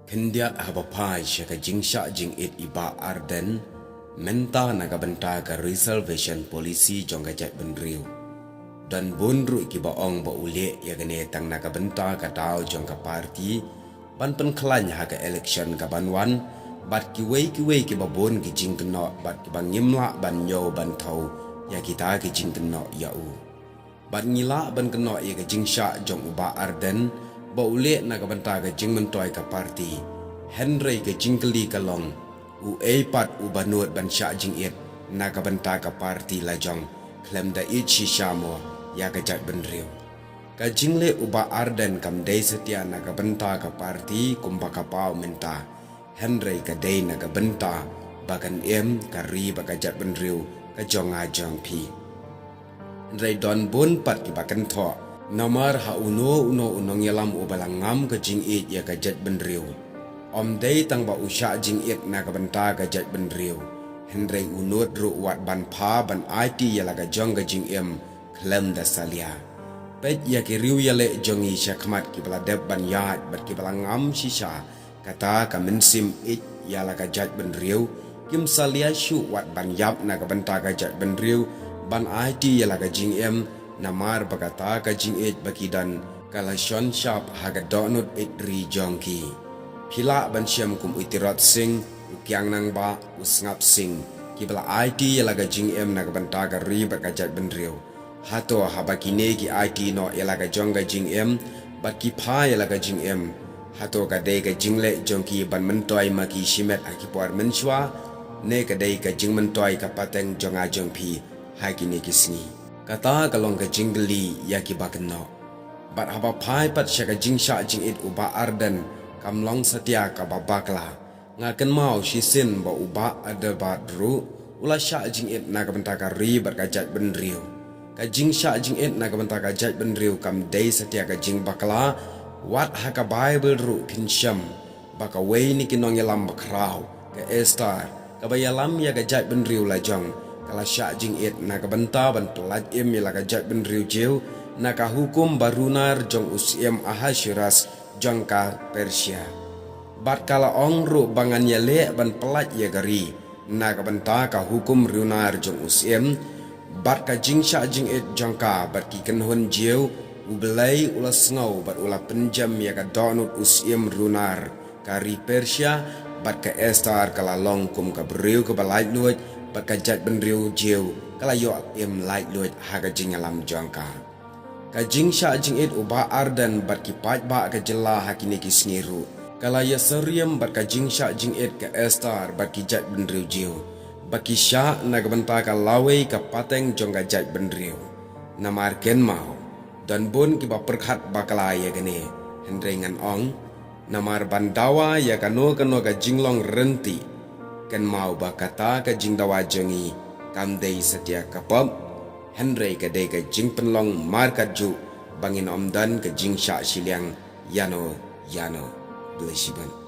Kendia habapai syaka jingsya jing it iba arden menta nagabenta ka reservation polisi jong gajat benriu dan bunru ki baong ba ule ya gane tang nagabenta ka tao jong ka parti ban penklan ha ka election ka banwan bat ki wei ki babon ki jing keno bat ki bang nyimla ban yo ban thau ya kita ki jing keno ya u bat ngila ban keno ya ka jingsya jong uba arden ba ule nagabenta ka jing mentoy ka parti Henry ke jingkeli kalong u eipat u banut ban sya jing it nagabenta ka parti lajong klem da ichi syamo ya gajat benriu ka jingle uba arden kam dei setia nagabenta ka parti kumba kapau menta Henry ka dei nagabenta bagan em kari bagajat benriu ka jong ajong pi Henry don bun pat ki bakan tho nomor ha uno ngelam u balangam ka jing it ya gajat benriu Om day tang ba usya jing it nagabenta gajat benriu Henry unut ru wat ban pa ban IT ya laga jong jing em klem da salia pet ya ki riu ya le jongi syakmat ki bala deb ban yat bat ki bala ngam shisha kata ka mensim it ya laga jat benriu kim salia shu wat ban yap nagabenta gajat benriu ban IT ya laga jing em namar bagata ka jing it bakidan kala shon shop haga donut it ri jongki Pila ban syam kum itirat sing ukiang nang ba usngap sing kibla IT yalaga jing em nagabenta ga ribat gajat benriu hato habakine ki IT no yalaga jonga jing em bat ki pha yalaga jing em hato ga dei ga jingle jongki ban mentoi maki shimet akipuar menshwa ne ga dei ga jing mentoi ka pateng jonga jongpi hakine kisni kata kalong ga jingli yaki bakno bat haba pai pat syaga jingsha jing it uba ardan kamlong setia ka babakla ngaken mau shisin ba uba ada badru ula sya jing it nagabenta ka ribat gajat benriu ka jing sya jing it nagabenta ka jat benriu kam dei setia ka jing bakla wat haka bible ru pinsyam baka wei ni kinong yalam bakrau ka estar ka bayalam ya gajat benriu lajong kala sya jing it nagabenta ban pelaj im ya gajat benriu jeu naka hukum barunar jong usiem ahashiras jangka Persia. Bat kala ongru bangan yale ban pelat ya gari. Nagabenta ka hukum runar jong usiem. Bat ka jingsya jing it jangka bat ki kenhun jiu. Ubelai ula sengau bat ula penjam ya ka donut usiem runar. Kari Persia bat ka estar kala long kum ka beriu ka balait luit. Bat ka jat benriu jiu. Kala yo im lait luit haga jingalam jangka. Ka jingsya jing it uba ardan bat ki pat ba ka jela hakine ki sniru kala ya seriam bat ka jingsya jing it ka estar bat ki jat benriu jiu bat ki sya nagabenta ka lawe ka pateng jong ka jat benriu namar ken mau dan bun ki ba perkhat bakala ya gane hendrengan ong namar bandawa ya kano ka jinglong renti ken mau ba kata ka jingdawa jongi kam dei setia kapam Henry ka dei ka jing penlong markat ju bangin omdan ka jing sya siliang yano belesiban